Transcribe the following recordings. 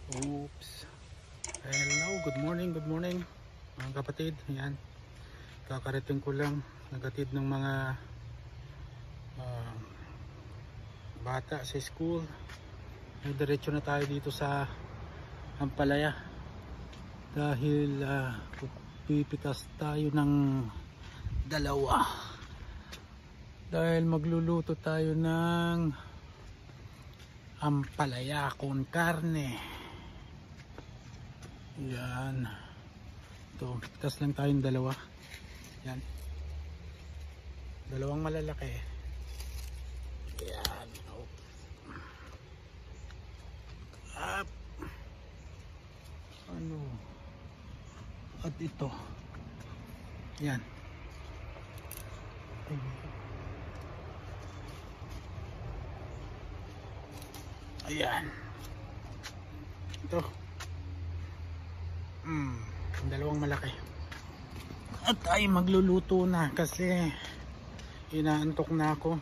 Oops. Hello, good morning mga kapatid. Ayan, kakarating ko lang, nagatid ng mga bata sa school. Diretso na tayo dito sa Ampalaya dahil pipitas tayo ng dalawa dahil magluluto tayo ng ampalaya con carne. Yan, ito, pitas lang tayong dalawa. Yan, dalawang malalaki. Yan, up. Ano, at ito, yan. Ayan, ito, dalawang malaki. At ay magluluto na kasi inaantok na ako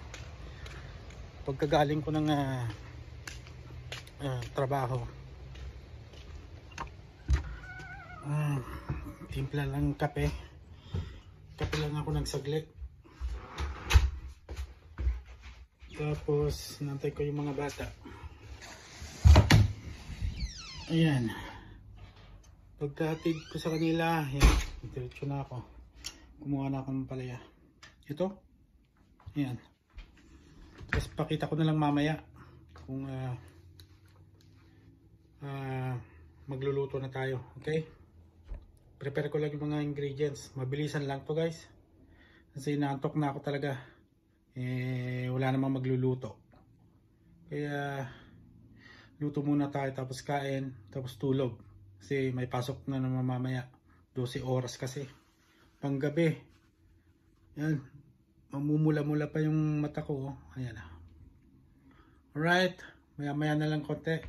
pagkagaling ko ng trabaho. Timpla lang kape lang ako nagsaglit, tapos nantay ko yung mga bata. Ayan, pagkahatid ko sa kanila, yan, diretso na ako, kumuha na ako ng palaya. Ito, ayan, tapos pakita ko na lang mamaya kung magluluto na tayo. Okay, prepare ko lang yung mga ingredients, mabilisan lang to guys kasi naantok na ako talaga. Wala namang magluluto, kaya luto muna tayo, tapos kain, tapos tulog kasi may pasok na naman mamaya. 12 oras kasi panggabi. Yan, mamumula-mula pa yung mata ko. Ayan, alright, maya-maya na lang konti.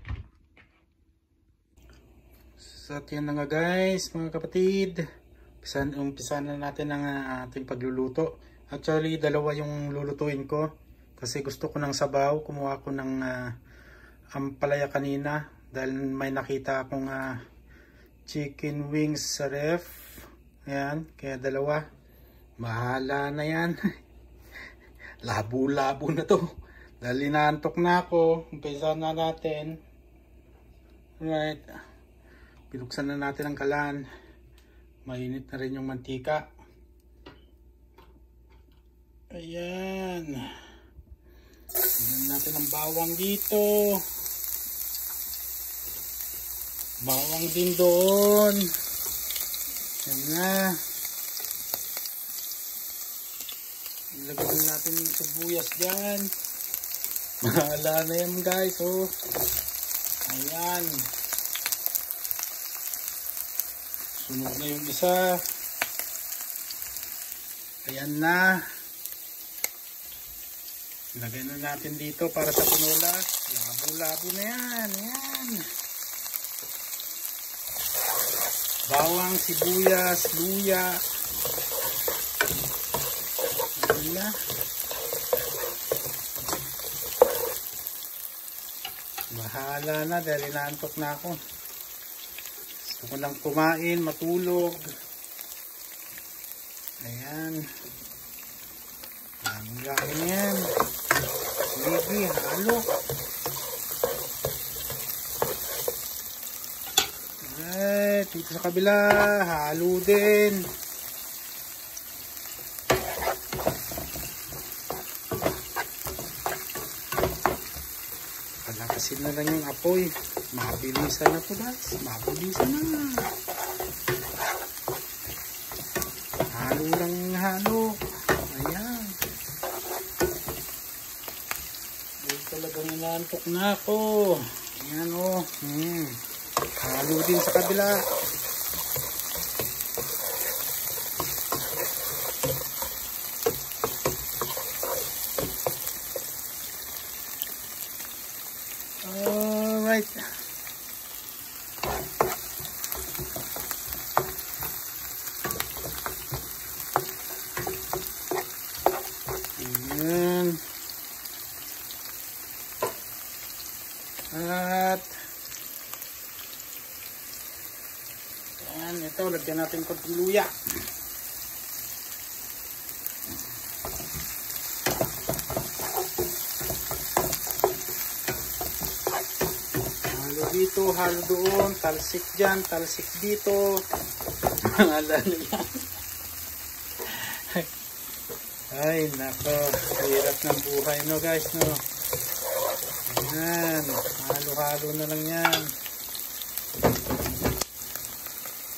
So yan na nga guys, mga kapatid, umpisa na natin ang ating pagluluto. Actually dalawa yung lulutuin ko kasi gusto ko ng sabaw. Kumuha ko ng ampalaya kanina dahil may nakita akong chicken wings sa ref. Ayan, kaya dalawa, mahala na yan. Labo-labo na to dahil inaantok na ako. Umpisa na natin. Alright, pinuksan na natin ang kalan, mainit na rin yung mantika. Ayan, tignan natin ang bawang dito, bawang din doon. Yan na, ilagay natin yung sibuyas dyan. Mahala na yan guys. Oh, ayan, sunog na yung isa. Ayan na, ilagay na natin dito para sa tinola. Labo-labo na yan. Ayan, bawang, sibuyas, luya. Ayan na, bahala na dahil inaantok na ako. Gusto ko lang kumain, matulog. Ayan, gamit yan. Sige, halo. Alright, dito sa kabila, halo din. Palakasin na lang yung apoy. Mabilisan na to guys, mabilisan na. Halo lang yung halo. Ayan, dito talagang inaantok na ako. Ayan o, halo din sa kabila. Alright, ayan, at Yan, ito, lagyan natin konting luya. Halo dito, halo doon, talsik dyan, talsik dito. Alala nila. Ay, nako, hirap ng buhay, no guys, no. Ayan, halo-halo na lang yan.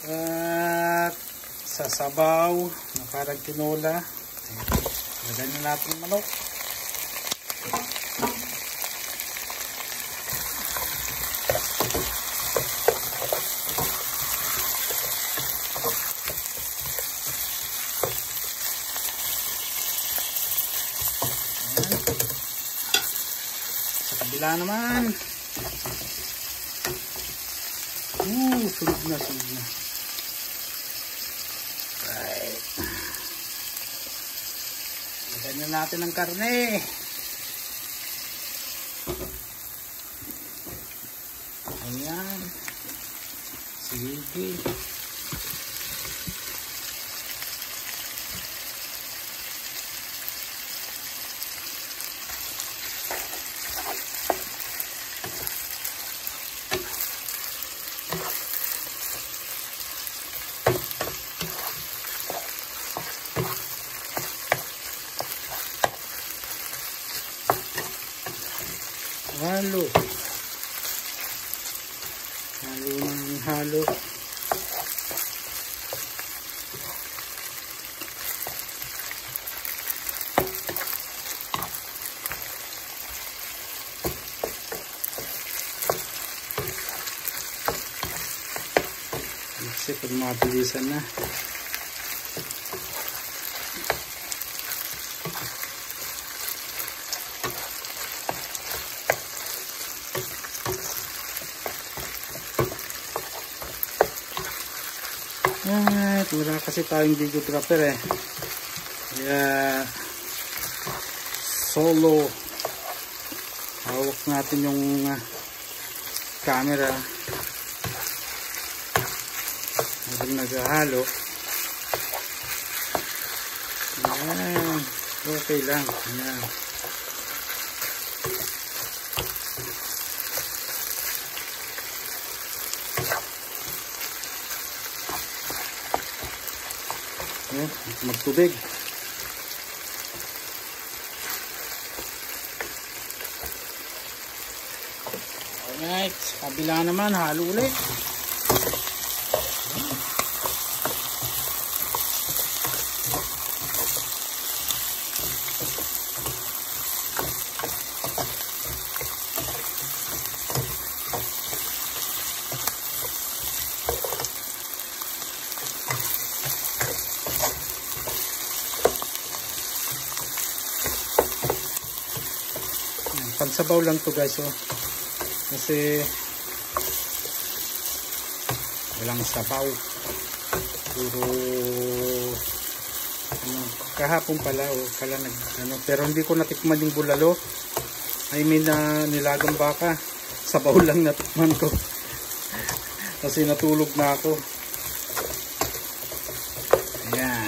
At sasabaw na parang tinola. Lagyan na natin yung manok. Sa kabila naman. Sunod na, sunod na. Right. Lagyan na natin ang karne. Ayan. Sige. Halo. Halo ng halo. Kasi pag mabilisan na. At wala kasi tayong videographer eh. Kaya solo hawak natin yung camera habang naghahalo. Ayan, okay lang. Ayan. Magtubig. Alright, kabila naman, halo ulit. Pansabaw lang to guys, oh. Kasi walang sabaw, puro ano, kahapon pala pero hindi ko natikman yung bulalo. I mean nilagang baka, sabaw lang natikman ko kasi natulog na ako. Ayan.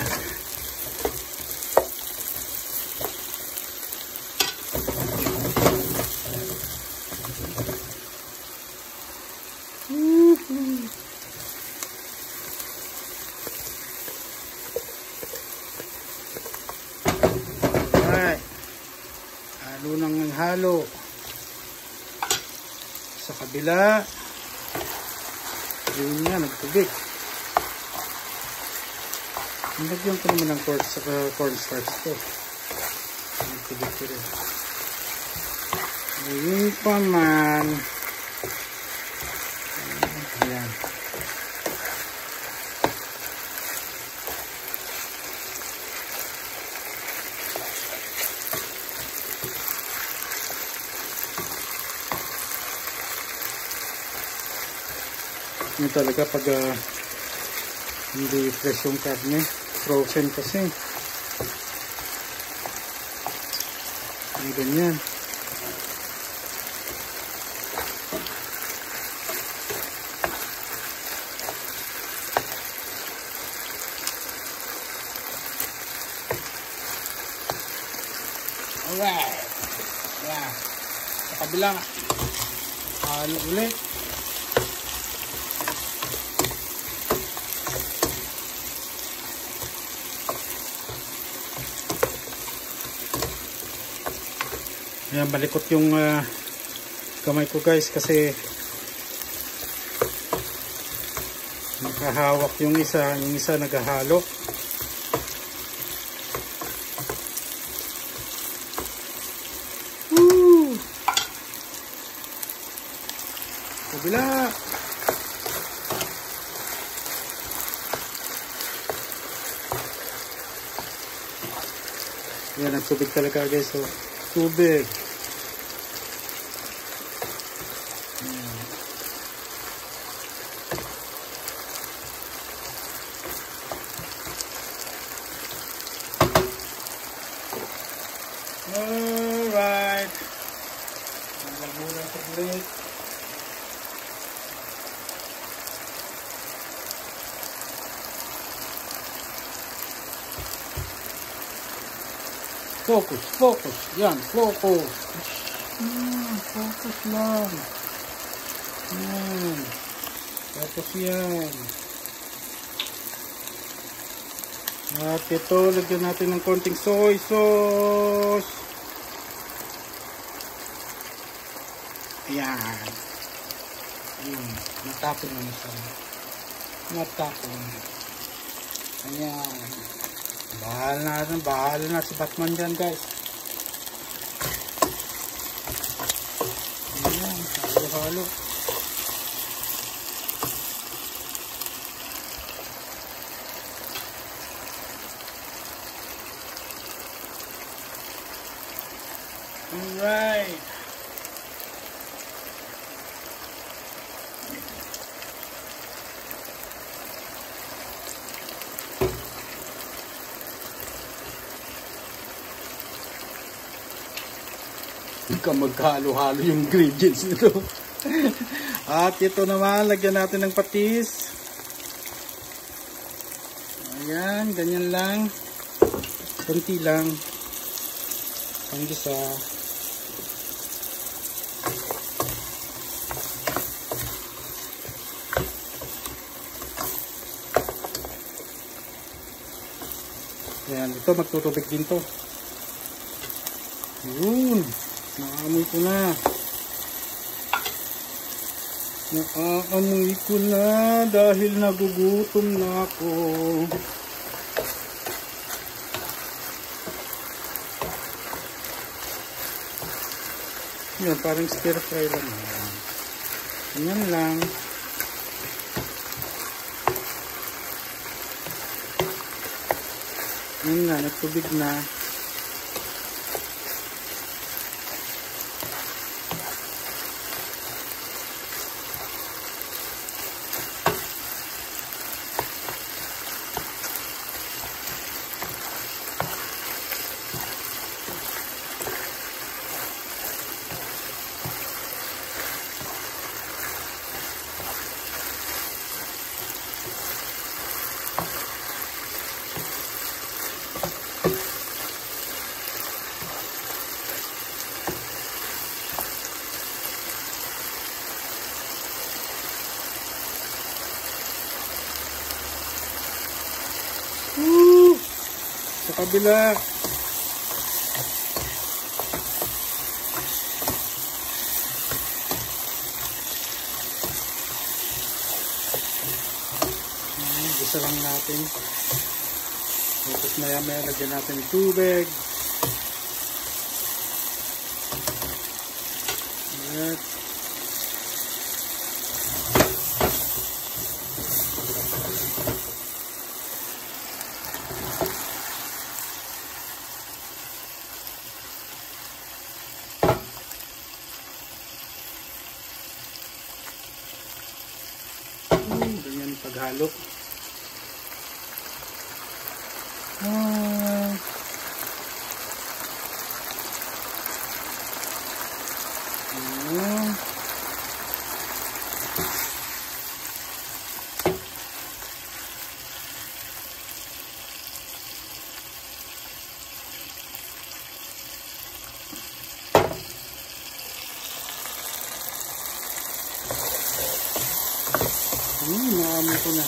Halo ng halo sa kabila. Yun nga, nagtubig. Nagyan ko naman ng cornstarch to. Nagtubig ko rin. Yun pa man. Ayan. Yun talaga pag hindi fresh yung karne, frozen kasi. Ay, ganyan. Alright. Yan. Sa kabila. Halo ulit. Ayan, balikot yung kamay ko guys kasi nakahawak yung isa naghahalo. Woo! Kabila. Yan ang tubig talaga guys. So, tubig. Alright. Hanggang muna saglit. Focus, focus. Yan, focus. Focus lang. Yan. Focus yan. At ito, lagyan natin ng konting soy sauce. Ayan. Natapon na siya. Natapon. Ayan. Bahala na si Batman dyan guys. Ayan, halo-halo. Alright. Hindi ka maghalo-halo yung ingredients nito. At ito naman, lagyan natin ng patis. Ayan, ganyan lang. Kunti lang. Panggisa. Ayan, ito magtutubig din to. Yun. Naamoy ko na. Naamoy ko na dahil nagugutom na ako. Yan, parang stir fry lang. Ganyan lang. Yan na, nagtubig na. Sa kabila. Gisa lang natin. Tapos maya-maya lagyan natin ng tubig. At ganyan paghalo. Naamoy ko na.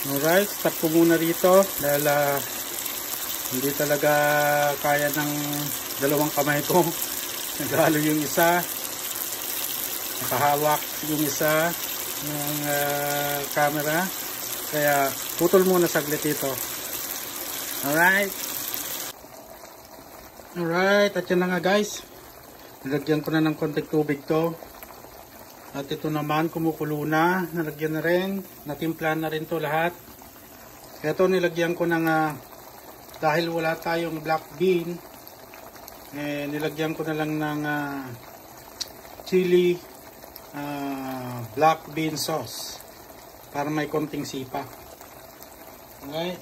Alright, stop ko muna rito dahil hindi talaga kaya ng dalawang kamay ko. Naghalo yung isa, nakahawak yung isa ng camera, kaya putol muna saglit ito. Alright, at yan na nga guys, nilagyan ko na ng konting tubig to. At ito naman kumukulo na, nalagyan na rin, natimplahan na rin to lahat. Ito nilagyan ko ng, dahil wala tayong black bean, nilagyan ko na lang ng chili black bean sauce para may konting sipa. Okay.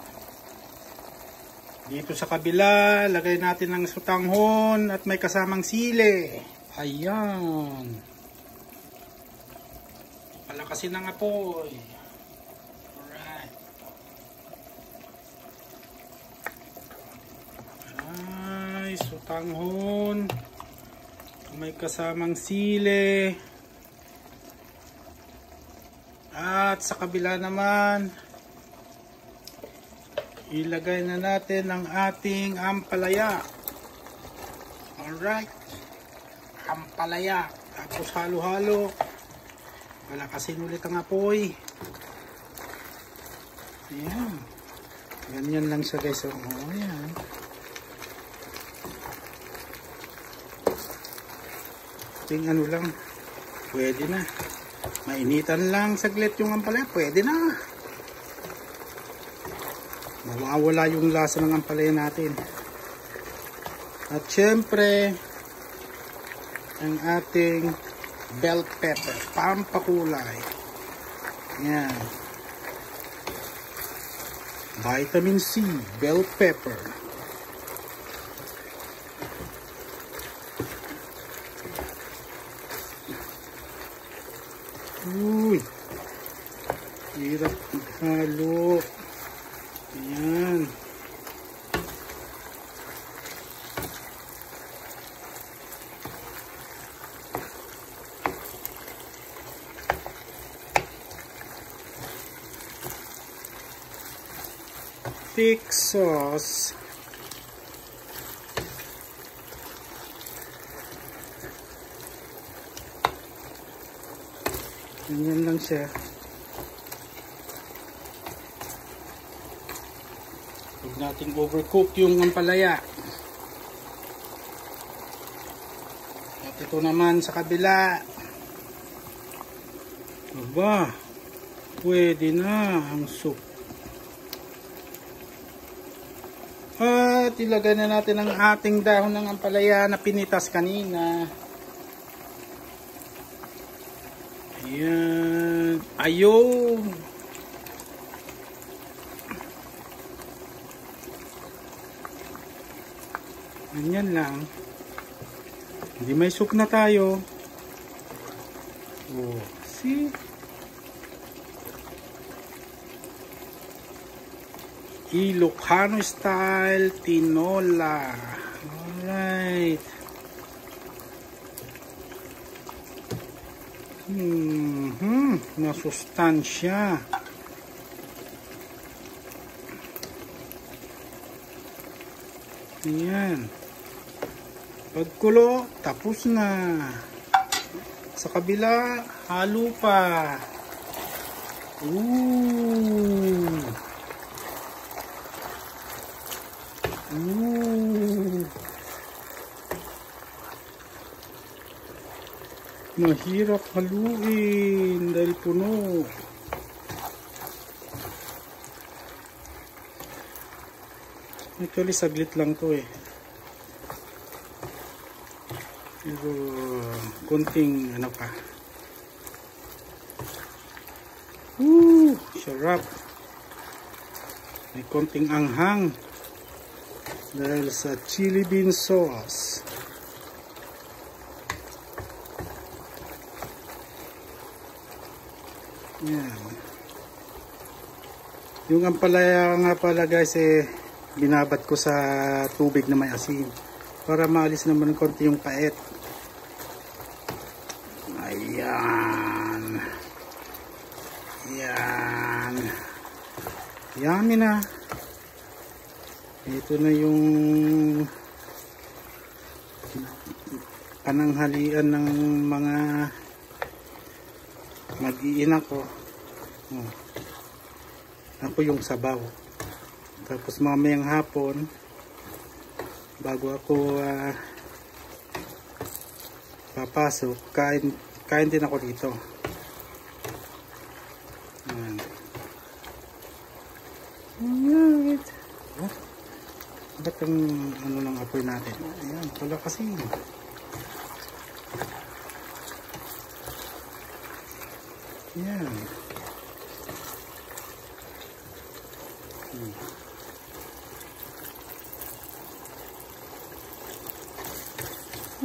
Dito sa kabila, lagay natin ng sutanghon at may kasamang sili. Ayan. Palakasin ng apoy. Alright. Ay, sutanghon. May kasamang sili. At sa kabila naman, ilagay na natin ang ating ampalaya. Alright. Ampalaya. Tapos halo-halo. Palakasin ulit ang apoy. Ayan. Ganyan lang siya guys. Ayan. Ting ano lang. Pwede na. Mainitan lang saglit yung ampalaya. Pwede na. Mawawala yung lasa ng ampalaya natin. At syempre, ang ating bell pepper, pampakulay. Yan. Vitamin C, bell pepper. Uy, hirap halo. Ayan. Thick sauce. Ganyan lang siya. Huwag nating overcook yung ampalaya. At ito naman sa kabila. Aba, pwede na ang soup. At ilagay na natin ang ating dahon ng ampalaya na pinitas kanina. Ayan. Ayun. Ganyan lang. Hindi may soup na tayo. Oh, see? Ilocano style tinola. Alright. Nasustansya. Ayan. Pagkulo, tapos na. Sa kabila, halo pa. Ooh. Mahirap haluin dahil puno. Actually saglit lang to eh. Pero konting ano pa. Sarap. May konting anghang dahil sa chili bean sauce. Yan. Yung ampalaya nga pala guys binabat ko sa tubig na may asin para maalis naman konti yung pait. Ayan. Yan. Yummy na. Ito na yung pananghalian ng mga mag-iina ko. Ako yung sabaw. Tapos mamayang hapon bago ako papasok, kain din ako dito. Alright. Ba't ang ano ng apoy natin? Ayan, pala kasi. Ayan.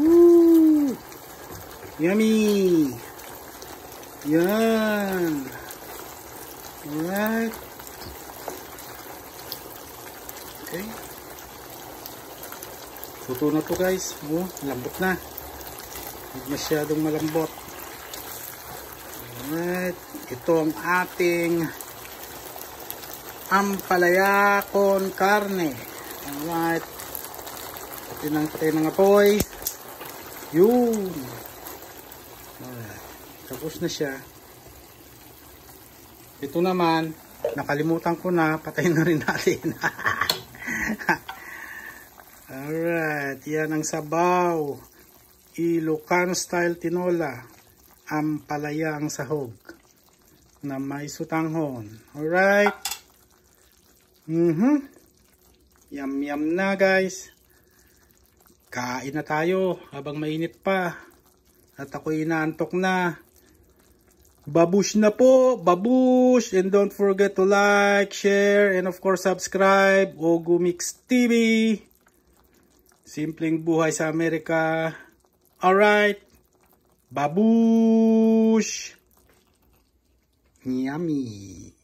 Woo! Yummy! Yan! Alright. Okay. Luto na to guys. Oh, lambot na. Hindi masyadong malambot. Alright. Ito ang ating ampalaya con carne. Alright. Patay ng apoy. Yun. Alright. Tapos na siya. Ito naman, nakalimutan ko na, patayin na rin natin. Alright, yan ang sabaw. Ilocano style tinola. Ampalaya ang sahog na may sutanghon. Alright. Yum yum na guys. Kain na tayo habang mainit pa. At ako'y inaantok na. Babush na po, babush! And don't forget to like, share, and of course subscribe. Ogu Mix TV. Simpleng buhay sa Amerika. Alright. Babush! Yummy!